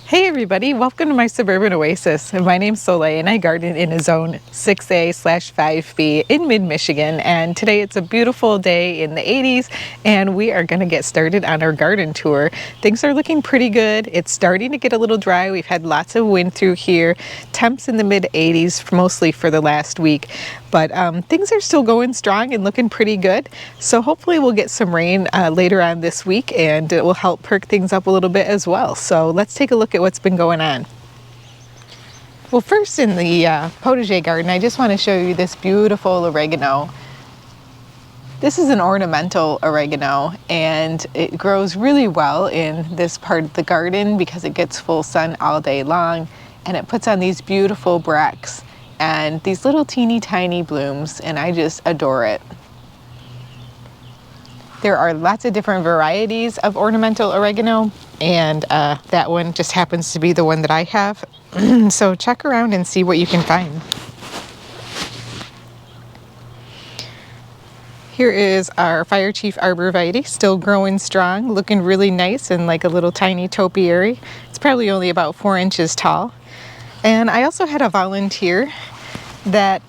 Hey everybody, welcome to my suburban oasis. My name's Soleil and I garden in a zone 6A/5B in mid-Michigan, and today it's a beautiful day in the 80s and we are going to get started on our garden tour. Things are looking pretty good. It's starting to get a little dry. We've had lots of wind through here. Temps in the mid-80s mostly for the last week, but things are still going strong and looking pretty good. So hopefully we'll get some rain later on this week and it will help perk things up a little bit as well. So let's take a look at what's been going on. Well, first in the potager garden, I just want to show you this beautiful oregano. This is an ornamental oregano and it grows really well in this part of the garden because it gets full sun all day long, and it puts on these beautiful bracts and these little teeny tiny blooms, and I just adore it. There are lots of different varieties of ornamental oregano, and that one just happens to be the one that I have. So check around and see what you can find. Here is our Fire Chief Arborvitae, still growing strong, looking really nice and like a little tiny topiary. It's probably only about 4 inches tall. And I also had a volunteer that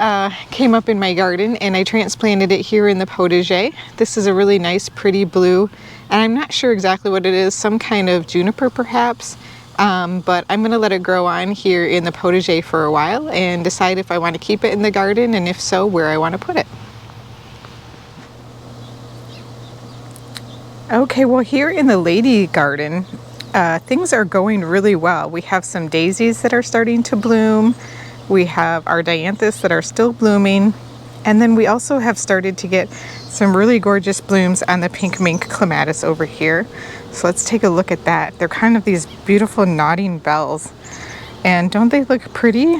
came up in my garden, and I transplanted it here in the potager. This is a really nice pretty blue, and I'm not sure exactly what it is, some kind of juniper perhaps, but I'm going to let it grow on here in the potager for a while and decide if I want to keep it in the garden, and if so, where I want to put it. Okay, well here in the lady garden, things are going really well. We have some daisies that are starting to bloom. We have our dianthus that are still blooming, and then we also have started to get some really gorgeous blooms on the pink mink clematis over here. So let's take a look at that. They're kind of these beautiful nodding bells, and don't they look pretty?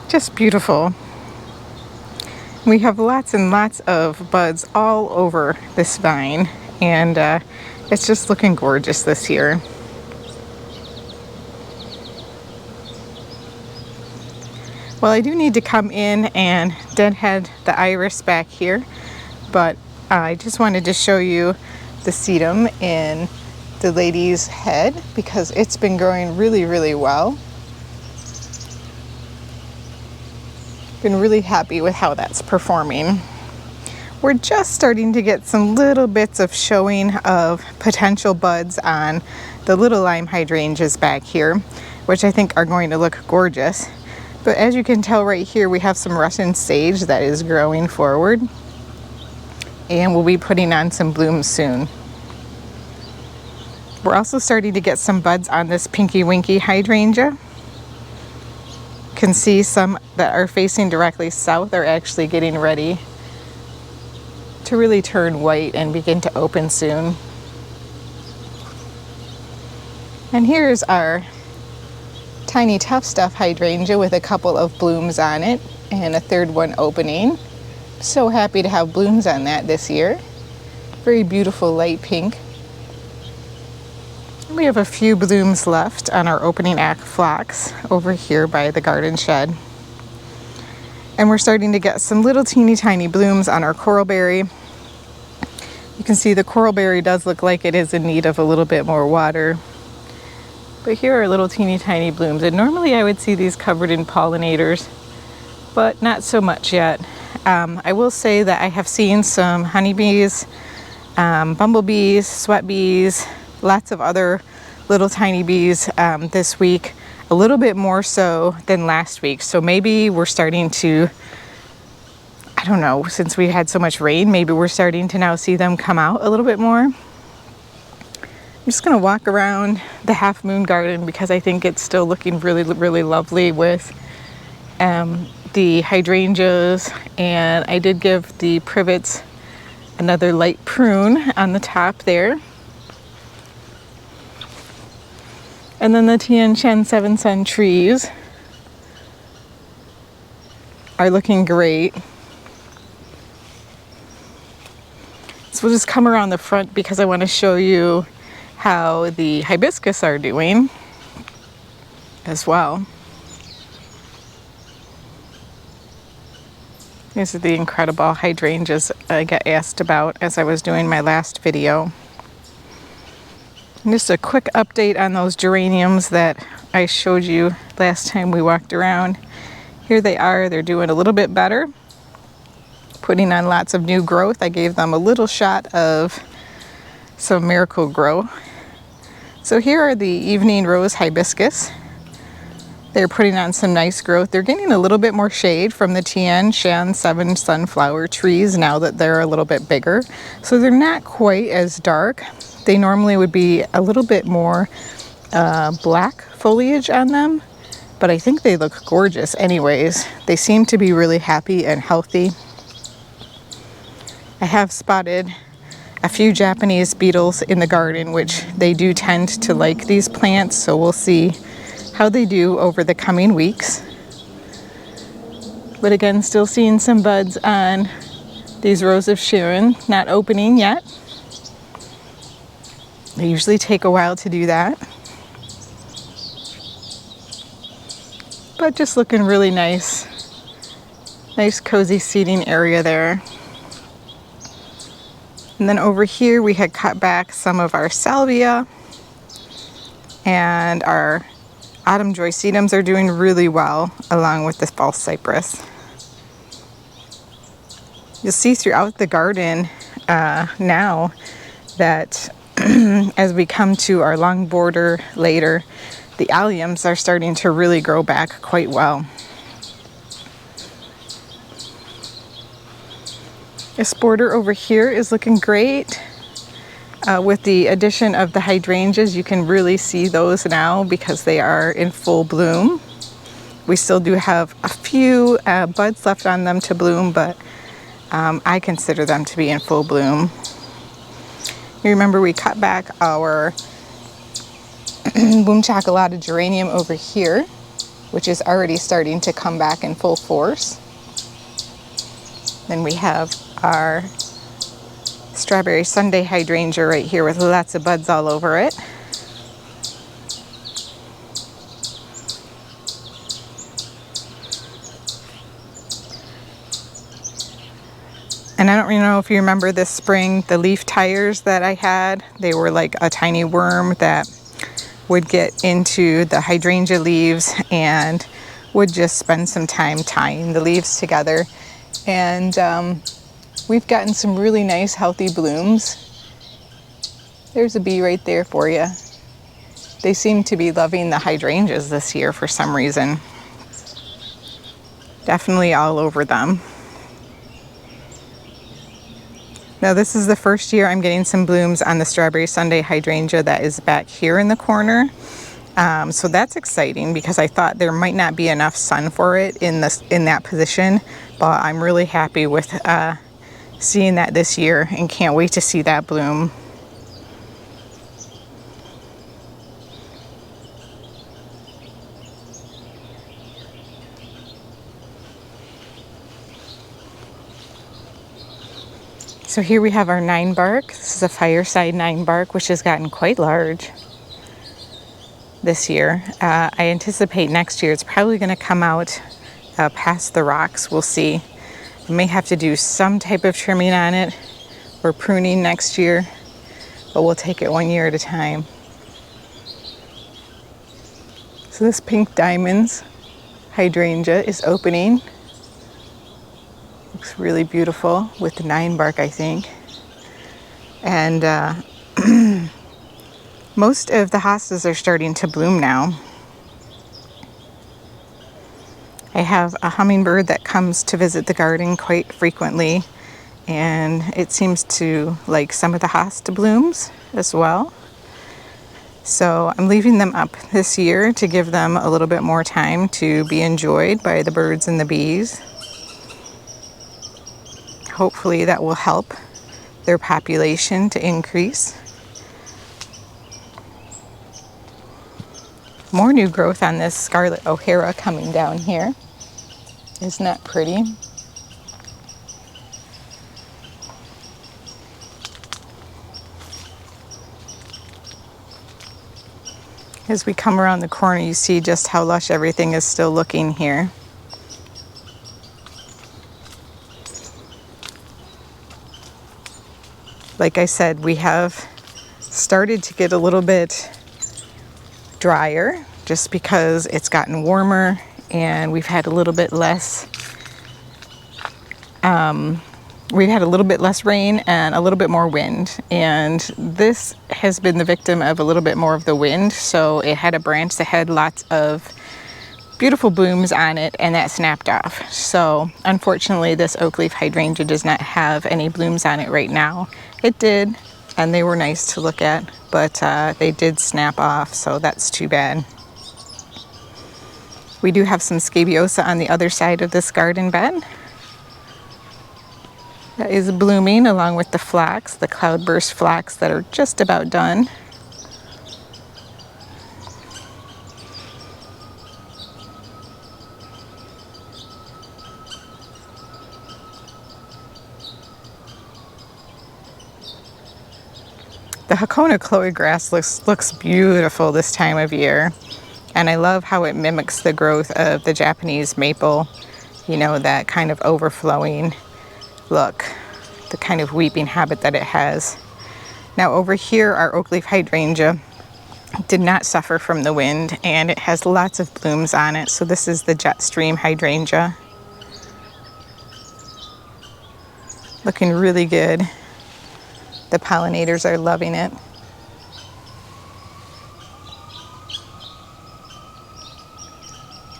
Just beautiful. We have lots and lots of buds all over this vine, and it's just looking gorgeous this year. Well, I do need to come in and deadhead the iris back here, but I just wanted to show you the sedum in the lady's head because it's been growing really, really well. Been really happy with how that's performing. We're just starting to get some little bits of showing of potential buds on the little lime hydrangeas back here, which I think are going to look gorgeous. But as you can tell right here, we have some Russian sage that is growing forward, and we'll be putting on some blooms soon. We're also starting to get some buds on this pinky winky hydrangea. Can see some that are facing directly south are actually getting ready to really turn white and begin to open soon. And here's our tiny tough stuff hydrangea with a couple of blooms on it and a third one opening. So happy to have blooms on that this year. Very beautiful light pink. We have a few blooms left on our opening act phlox over here by the garden shed. And we're starting to get some little teeny tiny blooms on our coralberry. You can see the coralberry does look like it is in need of a little bit more water. But here are little teeny tiny blooms. And normally I would see these covered in pollinators, but not so much yet. I will say that I have seen some honeybees, bumblebees, sweat bees, lots of other little tiny bees this week, a little bit more so than last week. So maybe we're starting to, I don't know, since we had so much rain, maybe we're starting to now see them come out a little bit more. I'm just going to walk around the half moon garden because I think it's still looking really, really lovely with the hydrangeas, and I did give the privets another light prune on the top there. And then the Tian Shan 7 Sun trees are looking great. So we'll just come around the front because I want to show you how the hibiscus are doing as well. These are the incredible hydrangeas I got asked about as I was doing my last video. And just a quick update on those geraniums that I showed you last time we walked around. Here they are. They're doing a little bit better, putting on lots of new growth. I gave them a little shot of some Miracle Grow. So here are the evening rose hibiscus. They're putting on some nice growth. They're getting a little bit more shade from the Tian Shan 7 sunflower trees now that they're a little bit bigger. So they're not quite as dark. They normally would be a little bit more black foliage on them, but I think they look gorgeous anyways. They seem to be really happy and healthy. I have spotted a few Japanese beetles in the garden, which they do tend to like these plants, so we'll see how they do over the coming weeks. But again, still seeing some buds on these Rose of Sharon, not opening yet. They usually take a while to do that. But just looking really nice. Nice cozy seating area there. And then over here we had cut back some of our salvia, and our autumn joyceums are doing really well along with the false cypress. You'll see throughout the garden now that as we come to our long border later, the Alliums are starting to really grow back quite well. This border over here is looking great. With the addition of the hydrangeas, you can really see those now because they are in full bloom. We still do have a few buds left on them to bloom, but I consider them to be in full bloom. You remember we cut back our boom chocolate geranium over here, which is already starting to come back in full force. Then we have our strawberry sundae hydrangea right here with lots of buds all over it. And I don't really know if you remember this spring, the leaf tires that I had. They were like a tiny worm that would get into the hydrangea leaves and would just spend some time tying the leaves together. And we've gotten some really nice healthy blooms. There's a bee right there for you. They seem to be loving the hydrangeas this year for some reason. Definitely all over them. Now this is the first year I'm getting some blooms on the strawberry sundae hydrangea that is back here in the corner. So that's exciting because I thought there might not be enough sun for it in that position, but I'm really happy with seeing that this year and can't wait to see that bloom. So here we have our ninebark. This is a Fireside ninebark, which has gotten quite large this year. I anticipate next year it's probably going to come out past the rocks. We'll see. I may have to do some type of trimming on it or pruning next year, but we'll take it one year at a time. So this pink diamonds hydrangea is opening. Looks really beautiful with the ninebark, I think. And most of the hostas are starting to bloom now. I have a hummingbird that comes to visit the garden quite frequently, and it seems to like some of the hosta blooms as well. So I'm leaving them up this year to give them a little bit more time to be enjoyed by the birds and the bees. Hopefully that will help their population to increase. More new growth on this Scarlet O'Hara coming down here. Isn't that pretty? As we come around the corner, you see just how lush everything is still looking here. Like I said, we have started to get a little bit drier just because it's gotten warmer and we've had a little bit less rain and a little bit more wind, and this has been the victim of a little bit more of the wind. So it had a branch that had lots of beautiful blooms on it and that snapped off. So unfortunately this Oakleaf hydrangea does not have any blooms on it right now. It did, and they were nice to look at, but they did snap off, so that's too bad. We do have some scabiosa on the other side of this garden bed that is blooming, along with the flax, the cloudburst flax that are just about done. The Hakona Chloe grass looks beautiful this time of year, and I love how it mimics the growth of the Japanese maple, you know, that kind of overflowing look, the kind of weeping habit that it has. Now over here, our Oakleaf hydrangea did not suffer from the wind, and it has lots of blooms on it. So this is the Jetstream hydrangea. Looking really good. The pollinators are loving it.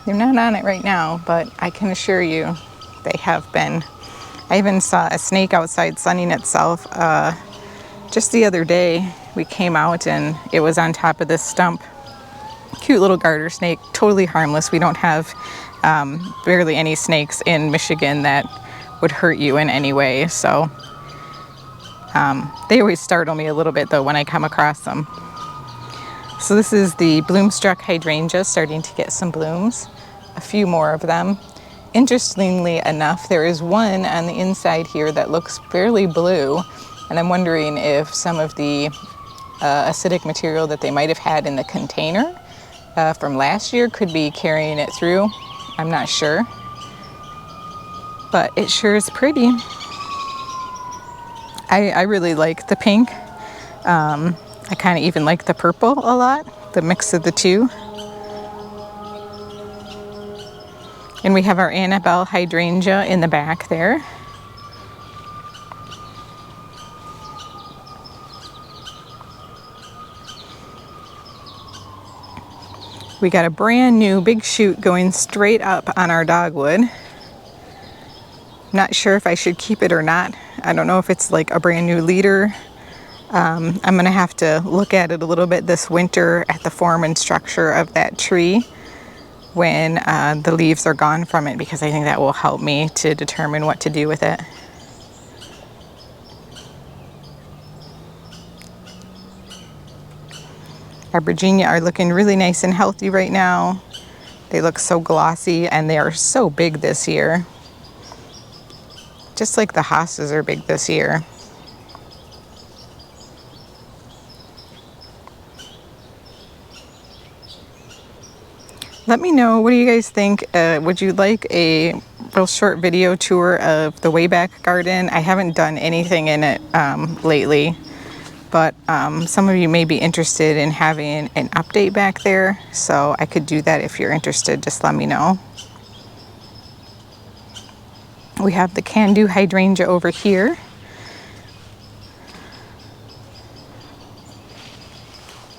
They're not on it right now, but I can assure you they have been. I even saw a snake outside sunning itself just the other day. We came out and it was on top of this stump. Cute little garter snake, totally harmless. We don't have barely any snakes in Michigan that would hurt you in any way. So they always startle me a little bit though when I come across them. So this is the bloomstruck hydrangea starting to get some blooms, a few more of them. Interestingly enough, there is one on the inside here that looks fairly blue, and I'm wondering if some of the acidic material that they might have had in the container from last year could be carrying it through. I'm not sure, but it sure is pretty. I really like the pink. I kind of even like the purple a lot, the mix of the two. And we have our Annabelle hydrangea in the back there. We got a brand new big shoot going straight up on our dogwood. Not sure if I should keep it or not. I don't know if it's like a brand new leader. I'm gonna have to look at it a little bit this winter at the form and structure of that tree when the leaves are gone from it, because I think that will help me to determine what to do with it. Our Virginia are looking really nice and healthy right now. They look so glossy and they are so big this year. Just like the hostas are big this year. Let me know, what do you guys think? Would you like a real short video tour of the wayback garden? I haven't done anything in it lately, but some of you may be interested in having an update back there, so I could do that if you're interested. Just let me know. We have the can-do hydrangea over here.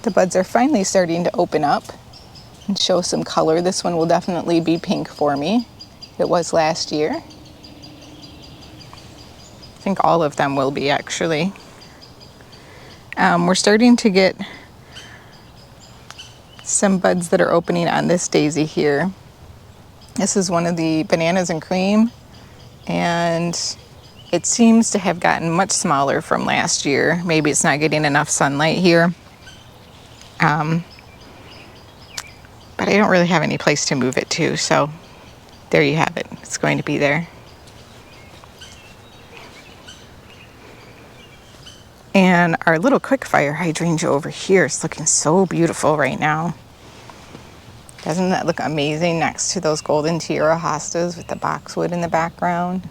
The buds are finally starting to open up and show some color. This one will definitely be pink for me. It was last year. I think all of them will be, actually. We're starting to get some buds that are opening on this daisy here. This is one of the bananas and cream, and it seems to have gotten much smaller from last year. Maybe it's not getting enough sunlight here. But I don't really have any place to move it to, so there you have it. It's going to be there. And our little Quickfire hydrangea over here is looking so beautiful right now. Doesn't that look amazing next to those golden tiara hostas with the boxwood in the background?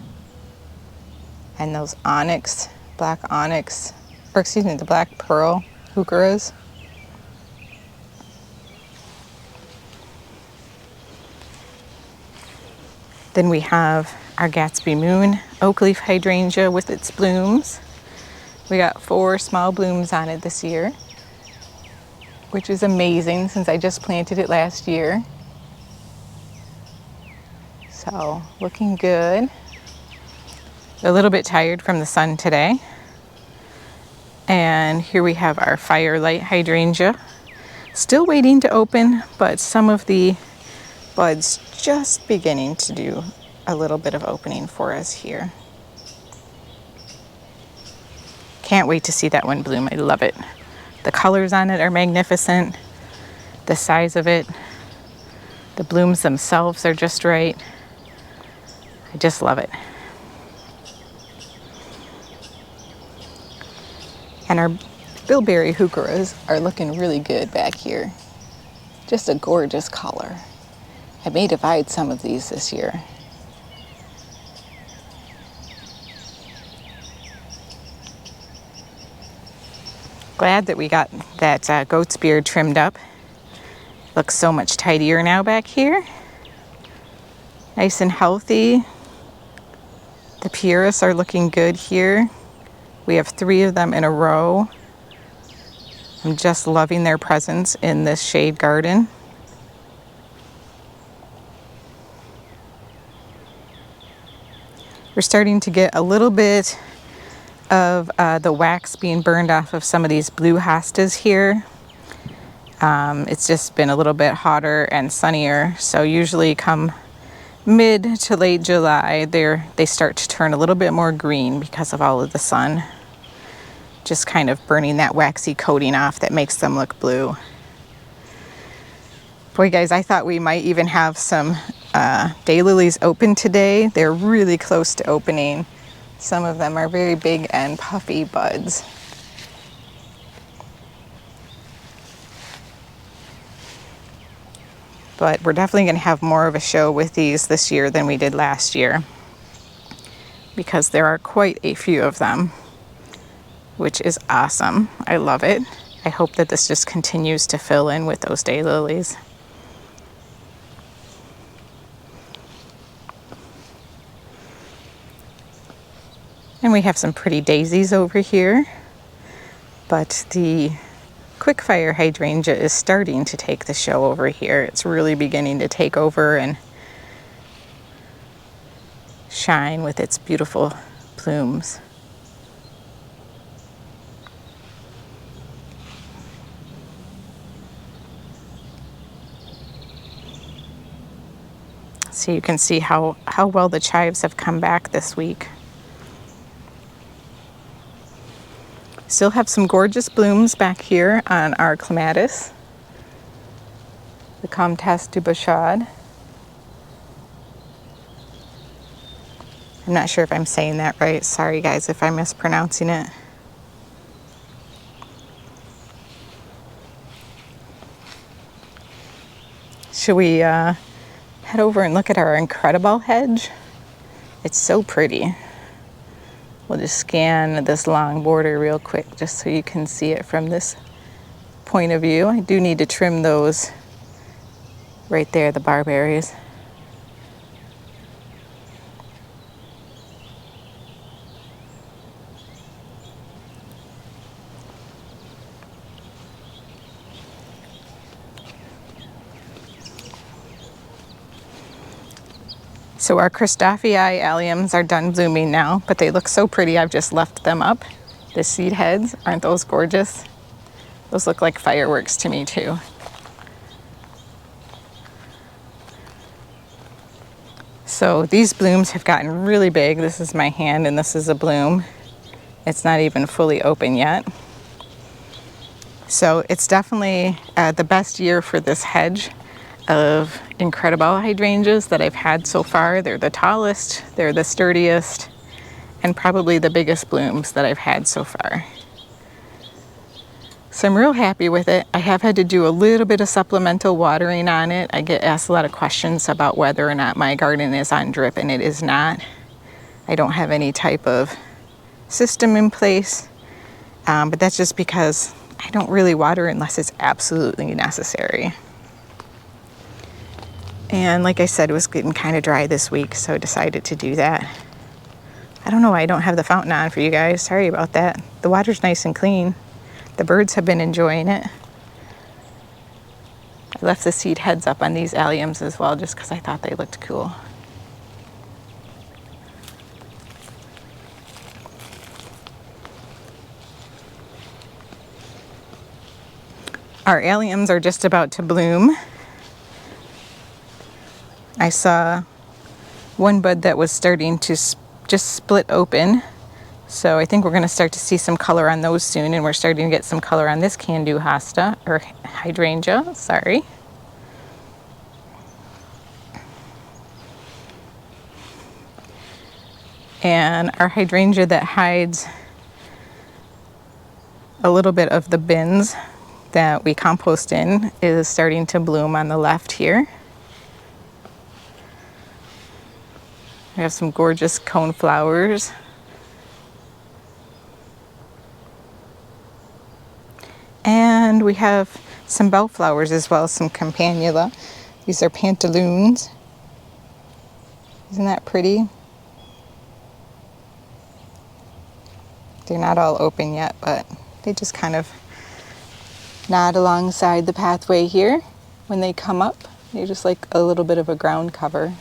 And those onyx black onyx, or excuse me, the black pearl heucheras. Then we have our Gatsby Moon Oakleaf hydrangea with its blooms. We got 4 small blooms on it this year, which is amazing since I just planted it last year. So looking good. A little bit tired from the sun today. And here we have our Firelight hydrangea. Still waiting to open, but some of the buds just beginning to do a little bit of opening for us here. Can't wait to see that one bloom. I love it. The colors on it are magnificent. The size of it, the blooms themselves are just right. I just love it. And our bilberry heucheras are looking really good back here. Just a gorgeous color. I may divide some of these this year. Glad that we got that goat's beard trimmed up. Looks so much tidier now back here. Nice and healthy. The pieris are looking good here. We have 3 of them in a row. I'm just loving their presence in this shade garden. We're starting to get a little bit of the wax being burned off of some of these blue hostas here. It's just been a little bit hotter and sunnier, so usually come mid to late July, they start to turn a little bit more green because of all of the sun. Just kind of burning that waxy coating off that makes them look blue. Boy, guys, I thought we might even have some daylilies open today. They're really close to opening. Some of them are very big and puffy buds. But we're definitely going to have more of a show with these this year than we did last year, because there are quite a few of them, which is awesome. I love it. I hope that this just continues to fill in with those daylilies. And we have some pretty daisies over here, but the Quickfire hydrangea is starting to take the show over here. It's really beginning to take over and shine with its beautiful plumes. So you can see how well the chives have come back this week. Still have some gorgeous blooms back here on our clematis, the Comtesse du Bouchard. I'm not sure if I'm saying that right. Sorry guys if I'm mispronouncing it. Should we head over and look at our incredible hedge? It's so pretty. We'll just scan this long border real quick just so you can see it from this point of view. I do need to trim those right there, the barberries. So our Christophii alliums are done blooming now, but they look so pretty. I've just left them up. The seed heads, aren't those gorgeous? Those look like fireworks to me too. So these blooms have gotten really big. This is my hand and this is a bloom. It's not even fully open yet. So it's definitely the best year for this hedge of incredible hydrangeas that I've had so far. They're the tallest, they're the sturdiest, and probably the biggest blooms that I've had so far. So I'm real happy with it. I have had to do a little bit of supplemental watering on it. I get asked a lot of questions about whether or not my garden is on drip, and it is not. I don't have any type of system in place, but that's just because I don't really water unless it's absolutely necessary. And like I said, it was getting kind of dry this week, so I decided to do that. I don't know why I don't have the fountain on for you guys. Sorry about that. The water's nice and clean. The birds have been enjoying it. I left the seed heads up on these Alliums as well, just because I thought they looked cool. Our Alliums are just about to bloom. I saw one bud that was starting to just split open. So I think we're going to start to see some color on those soon, and we're starting to get some color on this can-do hosta, or hydrangea, sorry. And our hydrangea that hides a little bit of the bins that we compost in is starting to bloom on the left here. We have some gorgeous coneflowers. And we have some bellflowers as well, some campanula. These are pantaloons. Isn't that pretty? They're not all open yet, but they just kind of nod alongside the pathway here when they come up. They're just like a little bit of a ground cover.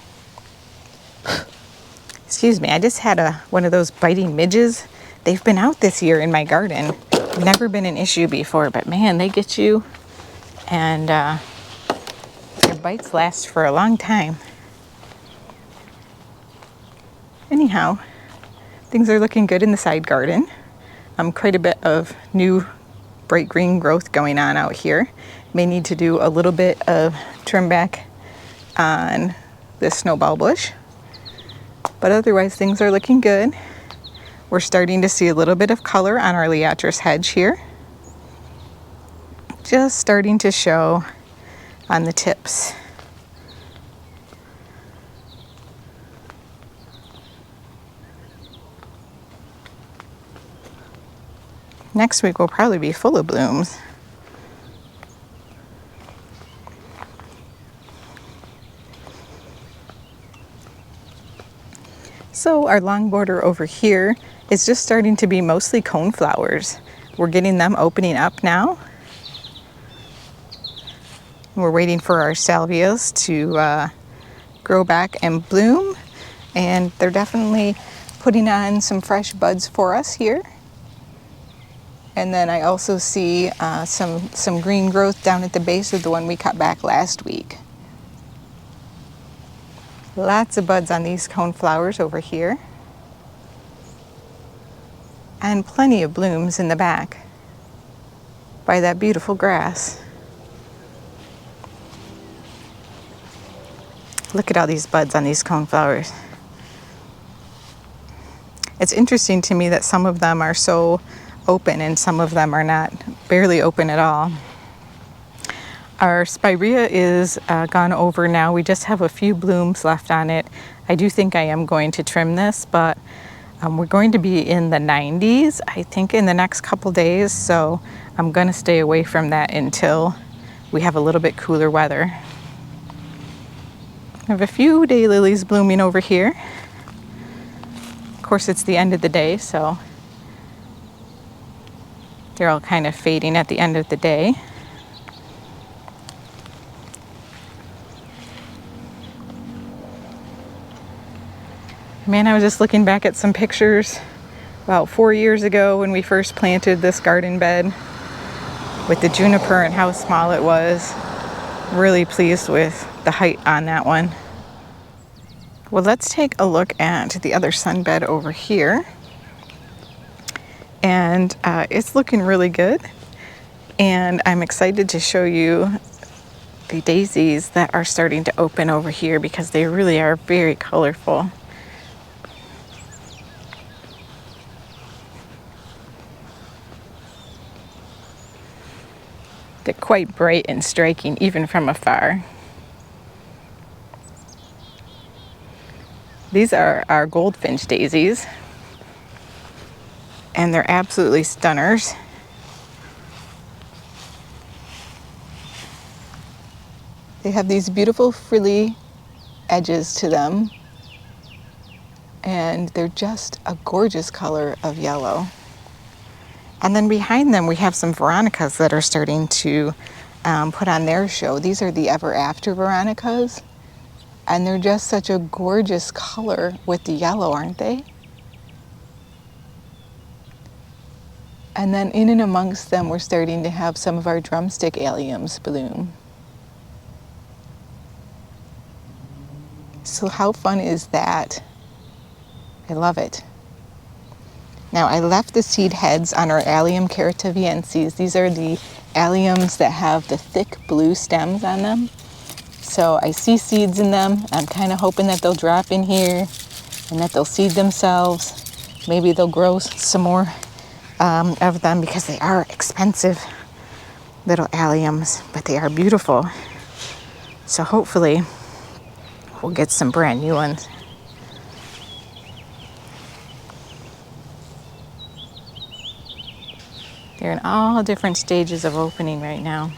Excuse me, I just had one of those biting midges. They've been out this year in my garden. Never been an issue before, but man, they get you, and their bites last for a long time. Anyhow, things are looking good in the side garden. Quite a bit of new bright green growth going on out here. May need to do a little bit of trim back on this snowball bush. But otherwise, things are looking good. We're starting to see a little bit of color on our liatris hedge here. Just starting to show on the tips. Next week will probably be full of blooms. So our long border over here is just starting to be mostly coneflowers. We're getting them opening up now. We're waiting for our salvias to grow back and bloom, and they're definitely putting on some fresh buds for us here. And then I also see some green growth down at the base of the one we cut back last week. Lots of buds on these coneflowers over here. And plenty of blooms in the back by that beautiful grass. Look at all these buds on these coneflowers. It's interesting to me that some of them are so open and some of them are not, barely open at all. Our Spiraea is gone over now. We just have a few blooms left on it. I do think I am going to trim this, but we're going to be in the 90s, I think, in the next couple days, so I'm going to stay away from that until we have a little bit cooler weather. I have a few daylilies blooming over here. Of course, it's the end of the day, so they're all kind of fading at the end of the day. Man, I was just looking back at some pictures about 4 years ago when we first planted this garden bed with the juniper and how small it was. Really pleased with the height on that one. Well, let's take a look at the other sunbed over here. And it's looking really good. And I'm excited to show you the daisies that are starting to open over here because they really are very colorful. They're quite bright and striking even from afar. These are our Goldfinch daisies. and they're absolutely stunners. They have these beautiful frilly edges to them, and they're just a gorgeous color of yellow. And then behind them we have some veronicas that are starting to put on their show. These are the ever after veronicas, and they're just such a gorgeous color with the yellow, aren't they? And then in and amongst them we're starting to have some of our drumstick alliums bloom. So how fun is that? I love it. Now I left the seed heads on our Allium caratavienses. These are the alliums that have the thick blue stems on them. So I see seeds in them. I'm kind of hoping that they'll drop in here and that they'll seed themselves. Maybe they'll grow some more of them, because they are expensive little alliums, but they are beautiful. So hopefully we'll get some brand new ones. They're in all different stages of opening right now.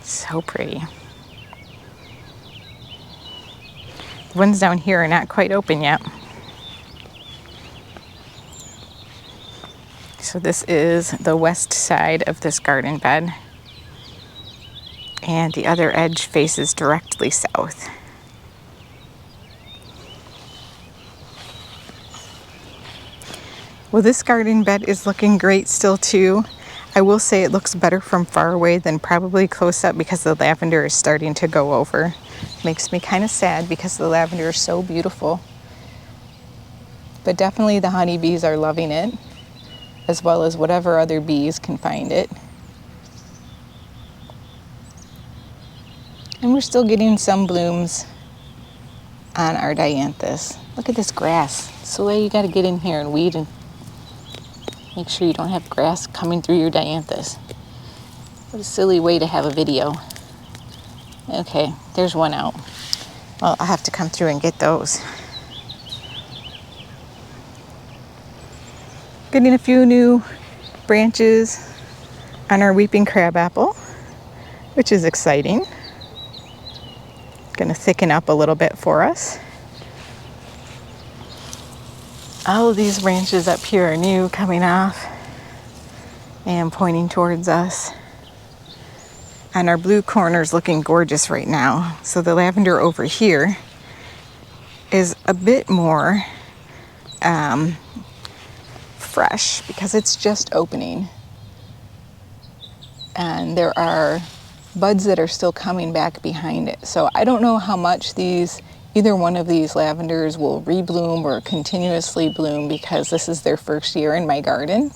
So pretty. The ones down here are not quite open yet. So this is the west side of this garden bed, and the other edge faces directly south. Well, this garden bed is looking great still too. I will say it looks better from far away than probably close up, because the lavender is starting to go over. Makes me kind of sad because the lavender is so beautiful. But definitely the honeybees are loving it, as well as whatever other bees can find it. And we're still getting some blooms on our dianthus. Look at this grass. Soleil, you gotta get in here and weed and make sure you don't have grass coming through your dianthus. What a silly way to have a video. Okay, there's one out. Well, I'll have to come through and get those. Getting a few new branches on our weeping crabapple, which is exciting. Gonna thicken up a little bit for us. All of these branches up here are new, coming off and pointing towards us. And our blue corner is looking gorgeous right now. So the lavender over here is a bit more fresh, because it's just opening. And there are buds that are still coming back behind it. So I don't know how much either one of these lavenders will rebloom or continuously bloom, because this is their first year in my garden.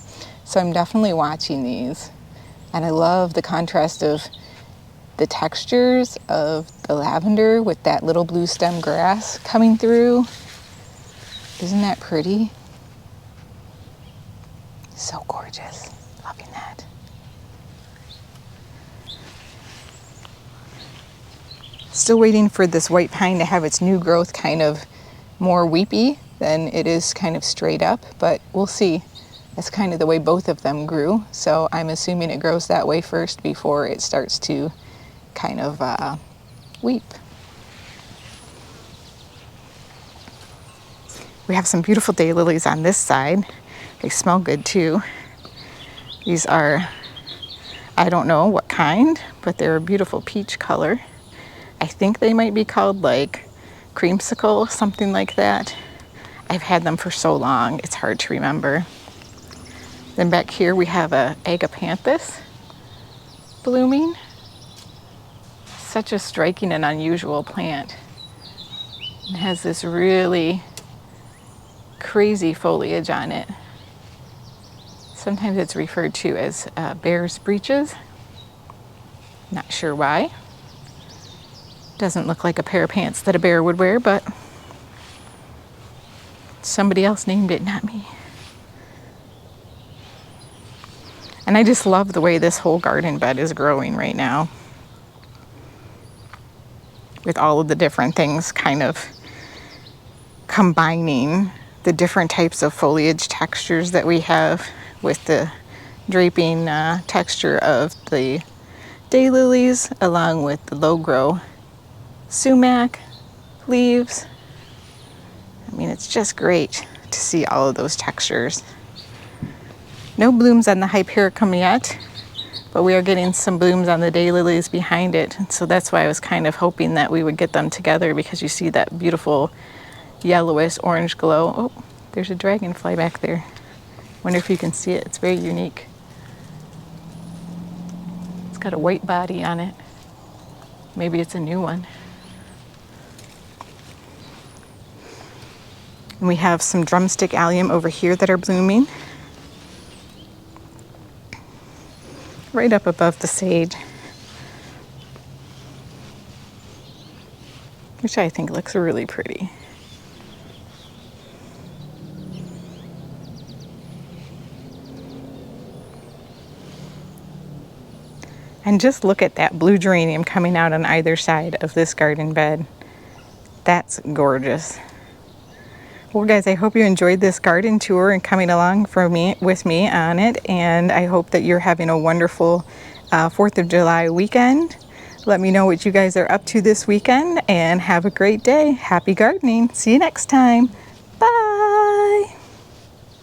So I'm definitely watching these. And I love the contrast of the textures of the lavender with that little blue stem grass coming through. Isn't that pretty? So gorgeous. Loving that. Still waiting for this white pine to have its new growth kind of more weepy than it is kind of straight up, but we'll see. That's kind of the way both of them grew, so I'm assuming it grows that way first before it starts to kind of weep. We have some beautiful daylilies on this side. They smell good too. These are, I don't know what kind, but they're a beautiful peach color. I think they might be called like creamsicle, something like that. I've had them for so long, it's hard to remember. Then back here we have a agapanthus blooming. Such a striking and unusual plant. It has this really crazy foliage on it. Sometimes it's referred to as bear's breeches. Not sure why. Doesn't look like a pair of pants that a bear would wear, but somebody else named it, not me. And I just love the way this whole garden bed is growing right now. with all of the different things kind of combining the different types of foliage textures that we have with the draping texture of the daylilies, along with the low grow sumac leaves. I mean, it's just great to see all of those textures. No blooms on the hypericum yet, but we are getting some blooms on the daylilies behind it. And so that's why I was kind of hoping that we would get them together, because you see that beautiful yellowish orange glow. Oh, there's a dragonfly back there. Wonder if you can see it. It's very unique. It's got a white body on it. Maybe it's a new one. And we have some drumstick allium over here that are blooming, right up above the sage, which I think looks really pretty. And just look at that blue geranium coming out on either side of this garden bed. That's gorgeous. Well, guys, I hope you enjoyed this garden tour and coming along with me on it. And I hope that you're having a wonderful 4th of July weekend. Let me know what you guys are up to this weekend, and have a great day. Happy gardening. See you next time.